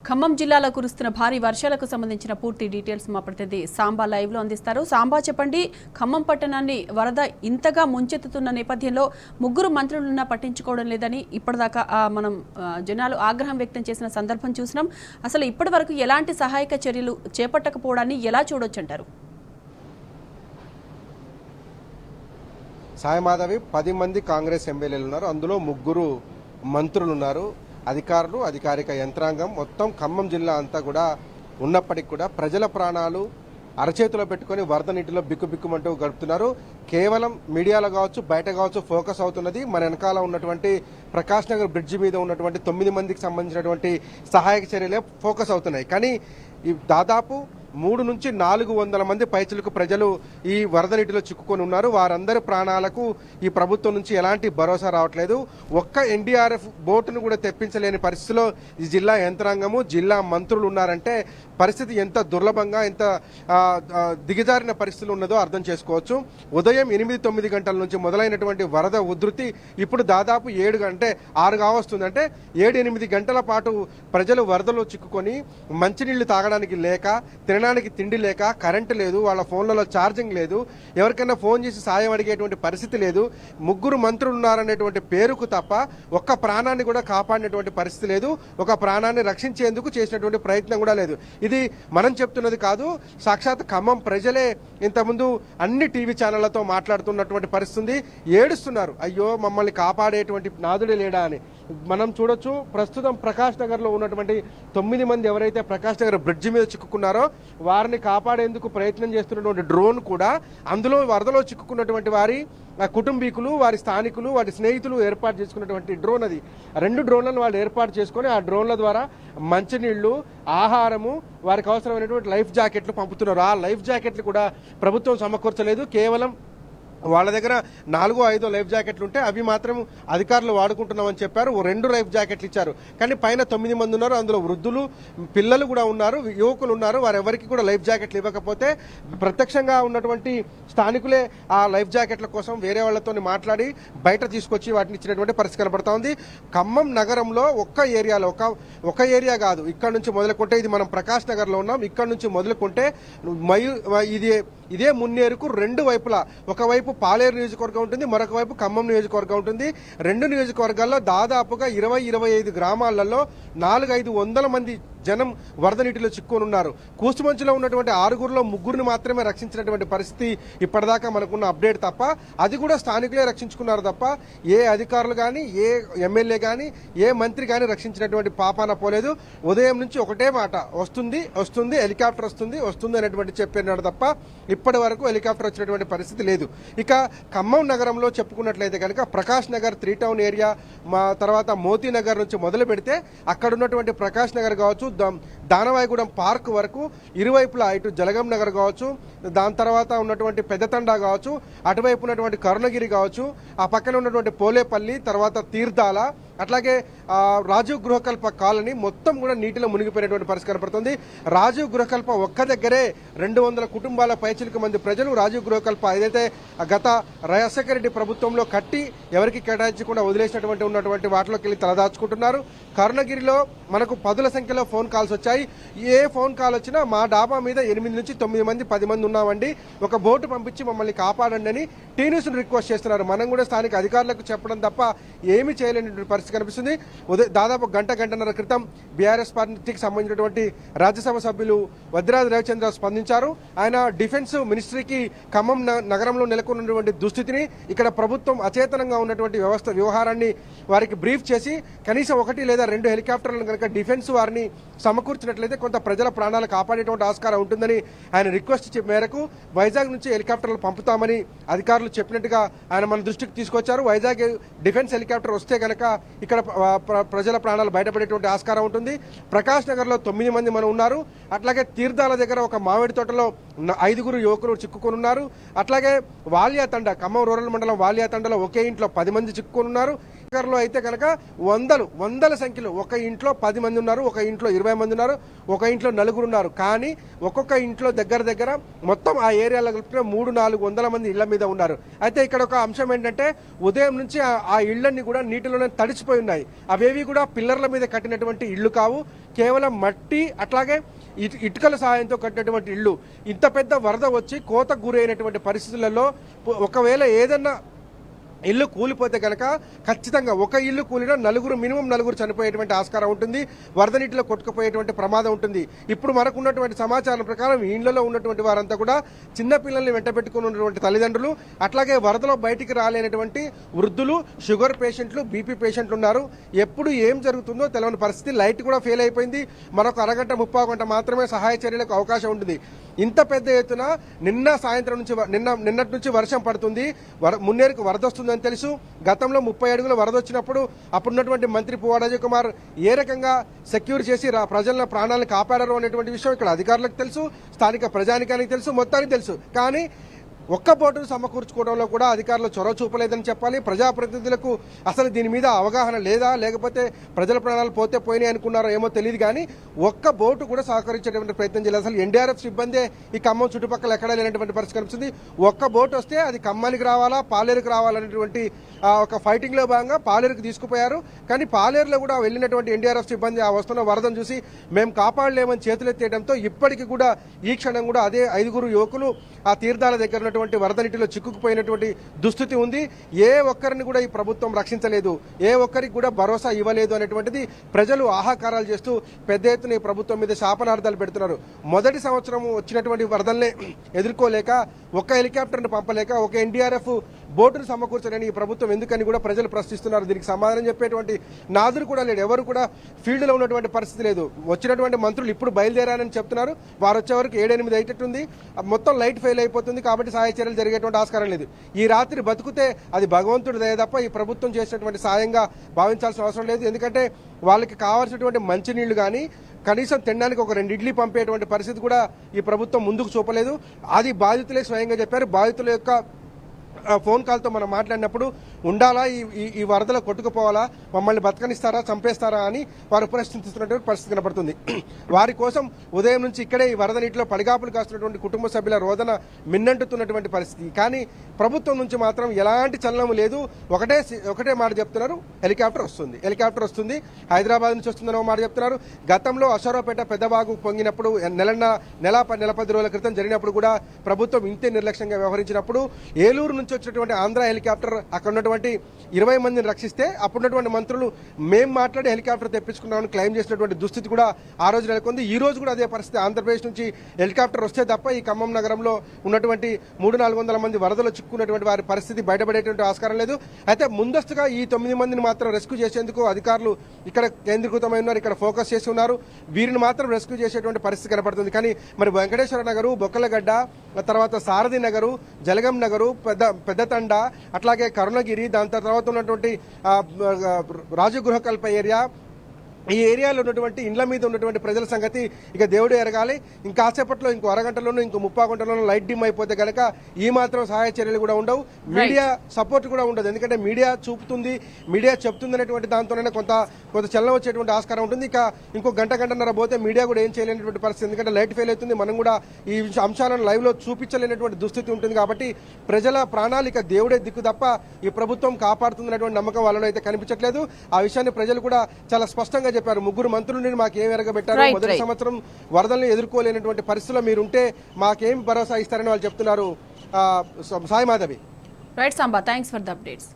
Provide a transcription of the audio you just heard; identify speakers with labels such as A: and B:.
A: ఖమ్మం జిల్లాలో కురుస్తున్న భారీ వర్షాలకు సంబంధించిన పూర్తి డీటెయిల్స్ మా ప్రతినిధి సాంబా లైవ్ లో అందిస్తారు. సాంబా, చెప్పండి, ఖమ్మం పట్టణాన్ని వరద ఇంతగా ముంచెత్తుతున్న నేపథ్యంలో ముగ్గురు మంత్రులున్నా పట్టించుకోవడం లేదని ఇప్పటిదాకా మనం జనాలు ఆగ్రహం వ్యక్తం చేసిన సందర్భం చూసినాం. అసలు ఇప్పటి వరకు ఎలాంటి సహాయక చర్యలు చేపట్టకపోవడాన్ని ఎలా చూడొచ్చంటారు?
B: సాయిమాధవి 10 మంది కాంగ్రెస్ ఎమ్మెల్యేలు ఉన్నారు. అందులో ముగ్గురు మంత్రులు ఉన్నారు. అధికారులు, అధికారిక యంత్రాంగం మొత్తం ఖమ్మం జిల్లా అంతా కూడా ఉన్నప్పటికీ కూడా ప్రజల ప్రాణాలు అరచేతిలో పెట్టుకొని వరద నీటిలో బిక్కుబిక్కుమంటూ గడుపుతున్నారు. కేవలం మీడియాలో కావచ్చు, బయట కావచ్చు ఫోకస్ అవుతున్నది మన వెనకాల ఉన్నటువంటి ప్రకాష్ నగర్ బ్రిడ్జి మీద ఉన్నటువంటి 9 మందికి సంబంధించినటువంటి సహాయక చర్యలే ఫోకస్ అవుతున్నాయి. కానీ ఈ దాదాపు 3 నుంచి 400 మంది పైచిలకు ప్రజలు ఈ వరద నీటిలో చిక్కుకొని ఉన్నారు. వారందరి ప్రాణాలకు ఈ ప్రభుత్వం నుంచి ఎలాంటి భరోసా రావట్లేదు. ఒక్క ఎన్డీఆర్ఎఫ్ బోటును కూడా తెప్పించలేని పరిస్థితిలో ఈ జిల్లా యంత్రాంగము, జిల్లా మంత్రులు ఉన్నారంటే పరిస్థితి ఎంత దుర్లభంగా, ఎంత దిగజారిన పరిస్థితులు ఉన్నదో అర్థం చేసుకోవచ్చు. ఉదయం 8-9 గంటల నుంచి మొదలైనటువంటి వరద ఉధృతి ఇప్పుడు దాదాపు 7 అంటే 6 కావస్తుంది. అంటే 7-8 గంటల పాటు ప్రజలు వరదలో చిక్కుకొని మంచినీళ్లు తాగడానికి లేక, తినడానికి తిండి లేక, కరెంటు లేదు, వాళ్ళ ఫోన్లలో ఛార్జింగ్ లేదు, ఎవరికైనా ఫోన్ చేసి సాయం అడిగేటువంటి పరిస్థితి లేదు. ముగ్గురు మంత్రులు ఉన్నారనేటువంటి పేరుకు తప్ప ఒక్క ప్రాణాన్ని కూడా కాపాడినటువంటి పరిస్థితి లేదు. ఒక ప్రాణాన్ని రక్షించేందుకు చేసినటువంటి ప్రయత్నం కూడా లేదు. ఇది మనం చెప్తున్నది కాదు, సాక్షాత్ ఖమ్మం ప్రజలే ఇంతకుముందు అన్ని టీవీ ఛానళ్లతో మాట్లాడుతున్నటువంటి పరిస్థితి. ఏడుస్తున్నారు, అయ్యో మమ్మల్ని కాపాడేటువంటి నాదుడే లేడా అని. మనం చూడొచ్చు, ప్రస్తుతం ప్రకాష్ నగర్ లో ఉన్నటువంటి 9 మంది ఎవరైతే ప్రకాష్ నగర్ బ్రిడ్జి మీద చిక్కుకున్నారో వారిని కాపాడేందుకు ప్రయత్నం చేస్తున్నటువంటి డ్రోన్ కూడా అందులో వరదలో చిక్కుకున్నటువంటి వారి కుటుంబీకులు, వారి స్థానికులు, వారి స్నేహితులు ఏర్పాటు చేసుకున్నటువంటి డ్రోన్ అది. 2 డ్రోన్లను వాళ్ళు ఏర్పాటు చేసుకొని ఆ డ్రోన్ల ద్వారా మంచినీళ్లు, ఆహారము, వారికి అవసరమైనటువంటి లైఫ్ జాకెట్లు పంపుతున్నారు. ఆ లైఫ్ జాకెట్లు కూడా ప్రభుత్వం సమకూర్చలేదు. కేవలం వాళ్ళ దగ్గర 4-5 లైఫ్ జాకెట్లు ఉంటే అవి మాత్రం అధికారులు వాడుకుంటున్నామని చెప్పారు. 2 లైఫ్ జాకెట్లు ఇచ్చారు. కానీ పైన 9 మంది ఉన్నారు. అందులో వృద్ధులు, పిల్లలు కూడా ఉన్నారు, యువకులు ఉన్నారు. వారెవరికి కూడా లైఫ్ జాకెట్లు ఇవ్వకపోతే ప్రత్యక్షంగా ఉన్నటువంటి స్థానికులే ఆ లైఫ్ జాకెట్ల కోసం వేరే వాళ్ళతో మాట్లాడి బయట తీసుకొచ్చి వాటిని ఇచ్చినటువంటి పరిస్థితి కనబడతా ఉంది. ఖమ్మం నగరంలో ఒక్క ఏరియాలో ఒక ఏరియా కాదు, ఇక్కడ నుంచి మొదలుకుంటే, ఇది మనం ప్రకాష్ నగర్ లో ఉన్నాం, ఇక్కడ నుంచి మొదలుకుంటే ఇదే మున్నేరుకు 2 వైపులా, ఒకవైపు పాలేరు నియోజకవర్గం ఉంటుంది, మరొక వైపు ఖమ్మం నియోజకవర్గం ఉంటుంది. 2 నియోజకవర్గాల్లో దాదాపుగా 20-25 గ్రామాలలో 400-500 మంది జనం వరద నీటిలో చిక్కుకొని ఉన్నారు. కూసుమంచులో ఉన్నటువంటి 6గురిలో 3గురిని మాత్రమే రక్షించినటువంటి పరిస్థితి ఇప్పటిదాకా మనకున్న అప్డేట్ తప్ప, అది కూడా స్థానికులే రక్షించుకున్నారు తప్ప ఏ అధికారులు కానీ, ఏ ఎమ్మెల్యే కానీ, ఏ మంత్రి కానీ రక్షించినటువంటి పాపాన పోలేదు. ఉదయం నుంచి ఒకటే మాట, వస్తుంది హెలికాప్టర్ వస్తుంది అనేటువంటి చెప్పినాడు తప్ప ఇప్పటి వరకు హెలికాప్టర్ వచ్చినటువంటి పరిస్థితి లేదు. ఇక ఖమ్మం నగరంలో చెప్పుకున్నట్లయితే కనుక ప్రకాష్ నగర్ 3 టౌన్ ఏరియా, తర్వాత మోతీ నగర్ నుంచి మొదలు పెడితే అక్కడ ఉన్నటువంటి ప్రకాష్ నగర్ కావచ్చు, దానవాయిగూడెం పార్క్ వరకు ఇరువైపులా, ఇటు జలగం నగర్ కావచ్చు, దాని తర్వాత ఉన్నటువంటి పెద్దతండా కావచ్చు, అటువైపు ఉన్నటువంటి కరుణగిరి కావచ్చు, ఆ పక్కన ఉన్నటువంటి పోలేపల్లి, తర్వాత తీర్థాల, అట్లాగే రాజీవ్ గృహకల్ప కాలనీ మొత్తం కూడా నీటిలో మునిగిపోయినటువంటి పరిస్థితి కనపడుతుంది. రాజీవ్ గృహకల్ప ఒక్క దగ్గరే 200 కుటుంబాల పైచిలకు మంది ప్రజలు రాజీవ్ గృహకల్ప ఏదైతే గత రాజశేఖర రెడ్డి ప్రభుత్వంలో కట్టి ఎవరికి కేటాయించకుండా వదిలేసినటువంటి ఉన్నటువంటి వాటిలోకి వెళ్ళి తలదాచుకుంటున్నారు. కరుణగిరిలో మనకు 10ల సంఖ్యలో ఫోన్ కాల్స్ వచ్చాయి. ఏ ఫోన్ కాల్ వచ్చినా మా డాబా మీద 8 నుంచి 9 మంది 10 మంది ఉన్నామండి, ఒక బోటు పంపించి మమ్మల్ని కాపాడండి అని టీ న్యూస్ రిక్వెస్ట్ చేస్తున్నారు. మనం కూడా స్థానిక అధికారులకు చెప్పడం తప్ప ఏమీ చేయలేని పరిస్థితి కనిపిస్తుంది. దాదాపు గంటన్నర క్రితం బీఆర్ఎస్ పార్టీకి సంబంధించినటువంటి రాజ్యసభ సభ్యులు వద్దిరాజు రవిచంద్ర స్పందించారు. ఆయన డిఫెన్స్ మినిస్ట్రీకి ఖమ్మం నగరంలో నెలకొన్నటువంటి దుస్థితిని, ఇక్కడ ప్రభుత్వం అచేతనంగా ఉన్నటువంటి వ్యవహారాన్ని వారికి బ్రీఫ్ చేసి కనీసం 1 లేదా 2 హెలికాప్టర్లను కనుక డిఫెన్స్ వారిని సమకూర్చినట్లయితే కొంత ప్రజల ప్రాణాలు కాపాడేటువంటి ఆస్కారం ఉంటుందని ఆయన రిక్వెస్ట్ మేరకు వైజాగ్ నుంచి హెలికాప్టర్లు పంపుతామని అధికారులు చెప్పినట్టుగా ఆయన మన దృష్టికి తీసుకొచ్చారు. వైజాగ్ డిఫెన్స్ హెలికాప్టర్ వస్తే కనుక ఇక్కడ ప్రజల ప్రాణాలు బయటపడేటువంటి ఆస్కారం ఉంటుంది. ప్రకాష్ నగర్ లో 9 మంది మనం ఉన్నారు. అట్లాగే తీర్థాల దగ్గర ఒక మామిడి తోటలో 5గురు యువకులు చిక్కుకొని ఉన్నారు. అట్లాగే వాలియాతండ, ఖమ్మం రూరల్ మండలం వాలియాతండలో ఒకే ఇంట్లో 10 మంది చిక్కుకొని ఉన్నారు. నగర్లో అయితే కనుక వందల సంఖ్యలో ఒక ఇంట్లో 10 మంది ఉన్నారు, ఒక ఇంట్లో 20 మంది ఉన్నారు, ఒక ఇంట్లో 4 ఉన్నారు. కానీ ఒక్కొక్క ఇంట్లో దగ్గర మొత్తం ఆ ఏరియాలో కలిపితే 300-400 మంది ఇళ్ల మీద ఉన్నారు. అయితే ఇక్కడ ఒక అంశం ఏంటంటే ఉదయం నుంచి ఆ ఇళ్లన్నీ కూడా నీటిలోనే తడిచిపోయి ఉన్నాయి. అవేవి కూడా పిల్లర్ల మీద కట్టినటువంటి ఇళ్లు కావు, కేవలం మట్టి అట్లాగే ఇటుకల సహాయంతో కట్టినటువంటి ఇళ్ళు. ఇంత పెద్ద వరద వచ్చి కోతకు గురైనటువంటి పరిస్థితులలో ఒకవేళ ఏదన్నా ఇల్లు కూలిపోతే కనుక ఖచ్చితంగా ఒక ఇల్లు కూలినా మినిమం నలుగురు చనిపోయేటువంటి ఆస్కారం ఉంటుంది, వరద నీటిలో కొట్టుకుపోయేటువంటి ప్రమాదం ఉంటుంది. ఇప్పుడు మనకు ఉన్నటువంటి సమాచారం ప్రకారం ఇళ్లలో ఉన్నటువంటి వారంతా కూడా చిన్నపిల్లల్ని వెంట పెట్టుకుని ఉన్నటువంటి తల్లిదండ్రులు, అట్లాగే వరదలో బయటికి రాలేనటువంటి వృద్ధులు, షుగర్ పేషెంట్లు, బీపీ పేషెంట్లు ఉన్నారు. ఎప్పుడు ఏం జరుగుతుందో తెలియని పరిస్థితి. లైట్ కూడా ఫెయిల్ అయిపోయింది. మరొక అరగంట 30 గంట మాత్రమే సహాయ చర్యలకు అవకాశం ఉంటుంది. ఇంత పెద్ద ఎత్తున నిన్నటి నుంచి వర్షం పడుతుంది, మున్నేరుకు వరద వస్తుందని తెలుసు. గతంలో 30 అడుగుల వరద వచ్చినప్పుడు అప్పుడున్నటువంటి మంత్రి పువ్వాడ అజయ్ కుమార్ ఏ రకంగా సెక్యూర్ చేసి ప్రజల ప్రాణాలను కాపాడారు అనేటువంటి విషయం ఇక్కడ అధికారులకు తెలుసు, స్థానిక ప్రజానికానికి తెలుసు, మొత్తానికి తెలుసు. కానీ ఒక్క బోటును సమకూర్చుకోవడంలో కూడా అధికారులు చొరవ చూపలేదని చెప్పాలి. ప్రజాప్రతినిధులకు అసలు దీని మీద అవగాహన లేదా, లేకపోతే ప్రజల ప్రాణాలు పోతే పోయినాయి అనుకున్నారో ఏమో తెలియదు. కానీ ఒక్క బోటు కూడా సహకరించేటువంటి ప్రయత్నం చేయలేదు. అసలు ఎన్డీఆర్ఎఫ్ సిబ్బంది ఈ ఖమ్మం చుట్టుపక్కల ఎక్కడా లేనటువంటి పరిస్థితి కనిపిస్తుంది. ఒక్క బోటు వస్తే అది ఖమ్మానికి రావాలా, పాలేరుకు రావాలనేటువంటి ఒక ఫైటింగ్లో భాగంగా పాలేరుకు తీసుకుపోయారు. కానీ పాలేరులో కూడా వెళ్ళినటువంటి ఎన్డీఆర్ఎఫ్ సిబ్బంది ఆ వస్తున్న వరదను చూసి మేము కాపాడలేమని చేతులెత్తేయడంతో ఇప్పటికీ కూడా ఈ క్షణం కూడా అదే 5 యువకులు ఆ తీర్థాల దగ్గర వరద నీటిలో చిక్కుకుపోయినటువంటి దుస్థితి ఉంది. ఏ ఒక్కరిని కూడా ఈ ప్రభుత్వం రక్షించలేదు, ఏ ఒక్కరికి కూడా భరోసా ఇవ్వలేదు అనేటువంటిది ప్రజలు ఆహాకారాలు చేస్తూ పెద్ద ఎత్తున ఈ ప్రభుత్వం మీద శాపనార్థాలు పెడుతున్నారు. మొదటి సంవత్సరం వచ్చినటువంటి వరదల్ని ఎదుర్కోలేక ఒక్క హెలికాప్టర్ను పంపలేక ఒక ఎన్డీఆర్ఎఫ్ బోటును సమకూర్చలేని ఈ ప్రభుత్వం ఎందుకని కూడా ప్రజలు ప్రశ్నిస్తున్నారు. దీనికి సమాధానం చెప్పేటువంటి నాదుడు కూడా లేడు, ఎవరు కూడా ఫీల్డ్లో ఉన్నటువంటి పరిస్థితి లేదు. వచ్చినటువంటి మంత్రులు ఇప్పుడు బయలుదేరారని చెప్తున్నారు. వారు వచ్చే వరకు 7-8 అయ్యేటట్టుంది. మొత్తం లైట్ ఫెయిల్ అయిపోతుంది కాబట్టి సహాయ చర్యలు జరిగేటువంటి ఆస్కారం లేదు. ఈ రాత్రి బతుకుతే అది భగవంతుడి దయ తప్ప ఈ ప్రభుత్వం చేసినటువంటి సాయంగా భావించాల్సిన అవసరం లేదు. ఎందుకంటే వాళ్ళకి కావాల్సినటువంటి మంచినీళ్లు కానీ కనీసం తినడానికి ఒక 2 ఇడ్లీ పంపేటువంటి పరిస్థితి కూడా ఈ ప్రభుత్వం ముందుకు చూపలేదు. అది బాధితులే స్వయంగా చెప్పారు. బాధితుల యొక్క ఫోన్ కాల్తో మనం మాట్లాడినప్పుడు ఉండాలా, ఈ వరదలో కొట్టుకుపోవాలా, మమ్మల్ని బతకనిస్తారా, చంపేస్తారా అని వారు ప్రశ్నిస్తున్నటువంటి పరిస్థితి కనబడుతుంది. వారి కోసం ఉదయం నుంచి ఇక్కడే ఈ వరద నీటిలో పడిగాపులు కాస్తున్నటువంటి కుటుంబ సభ్యుల రోదన మిన్నంటుతున్నటువంటి పరిస్థితి. కానీ ప్రభుత్వం నుంచి మాత్రం ఎలాంటి చలనం లేదు. ఒకటే మాట చెప్తున్నారు, హెలికాప్టర్ వస్తుంది, హైదరాబాద్ నుంచి వస్తుందనో మాట చెప్తున్నారు. గతంలో అశ్వరావుపేట పెద్దవాగు పొంగినప్పుడు నెల 10 రోజుల క్రితం జరిగినప్పుడు కూడా ప్రభుత్వం ఇంతే నిర్లక్ష్యంగా వ్యవహరించినప్పుడు ఏలూరు నుంచి వచ్చినటువంటి ఆంధ్ర హెలికాప్టర్ అక్కడ ఉన్నటువంటి 20 మందిని రక్షిస్తే అప్పుడున్నటువంటి మంత్రులు మేం మాట్లాడి హెలికాప్టర్ తెప్పించుకున్నామని క్లెయిమ్ చేసినటువంటి దుస్థితి కూడా ఆ రోజు నెలకొంది. ఈ రోజు కూడా అదే పరిస్థితి. ఆంధ్రప్రదేశ్ నుంచి హెలికాప్టర్ వస్తే తప్ప ఈ ఖమ్మం నగరంలో ఉన్నటువంటి 300-400 మంది వరదలో చిక్కున్నటువంటి వారి పరిస్థితి బయటపడేటువంటి ఆస్కారం లేదు. అయితే ముందస్తుగా ఈ 9 మందిని మాత్రం రెస్క్యూ చేసేందుకు అధికారులు ఇక్కడ కేంద్రీకృతమై ఉన్నారు, ఇక్కడ ఫోకస్ చేసి ఉన్నారు. వీరిని మాత్రం రెస్క్యూ చేసేటువంటి పరిస్థితి కనపడుతుంది. కానీ మరి వెంకటేశ్వర నగరు, బొక్కలగడ్డ, తర్వాత సారథి నగరు, జలగం నగరు, పెద్దతండ, అట్లాగే కరుణగిరి, దాని తర్వాత ఉన్నటువంటి రాజగృహకల్ప ఏరియా, ఈ ఏరియాలో ఉన్నటువంటి ఇండ్ల మీద ఉన్నటువంటి ప్రజల సంగతి ఇక దేవుడు ఎరగాలి. ఇంకాసేపట్లో ఇంకో అరగంటలోనూ ఇంకో 30 గంటలోనూ లైట్ డిమ్ అయిపోతే కనుక ఈ మాత్రం సహాయ చర్యలు కూడా ఉండవు, మీడియా సపోర్ట్ కూడా ఉండదు. ఎందుకంటే మీడియా చూపుతుంది, మీడియా చెప్తుంది అనేటువంటి దాంతోనే కొంత చలనం వచ్చేటువంటి ఆస్కారం ఉంటుంది. ఇక ఇంకో గంటన్నర పోతే మీడియా కూడా ఏం చేయలేనటువంటి పరిస్థితి. ఎందుకంటే లైట్ ఫెయిల్ అవుతుంది, మనం కూడా ఈ అంశాలను లైవ్ లో చూపించలేనటువంటి దుస్థితి ఉంటుంది. కాబట్టి ప్రజల ప్రాణాలిక దేవుడే దిక్కు తప్ప ఈ ప్రభుత్వం కాపాడుతుందనేటువంటి నమ్మకం వాళ్ళలో అయితే కనిపించట్లేదు. ఆ విషయాన్ని ప్రజలు కూడా చాలా స్పష్టంగా చెప్పారు. 3 మంత్రులు మాకేం ఎరగబెట్టారు, మొదటి సంవత్సరం వరదల్ని ఎదుర్కోలేనటువంటి పరిస్థితుల్లో మీరుంటే మాకేం భరోసా ఇస్తారని వాళ్ళు చెప్తున్నారు. Sai Madhavi.
A: Right Samba, thanks for the updates.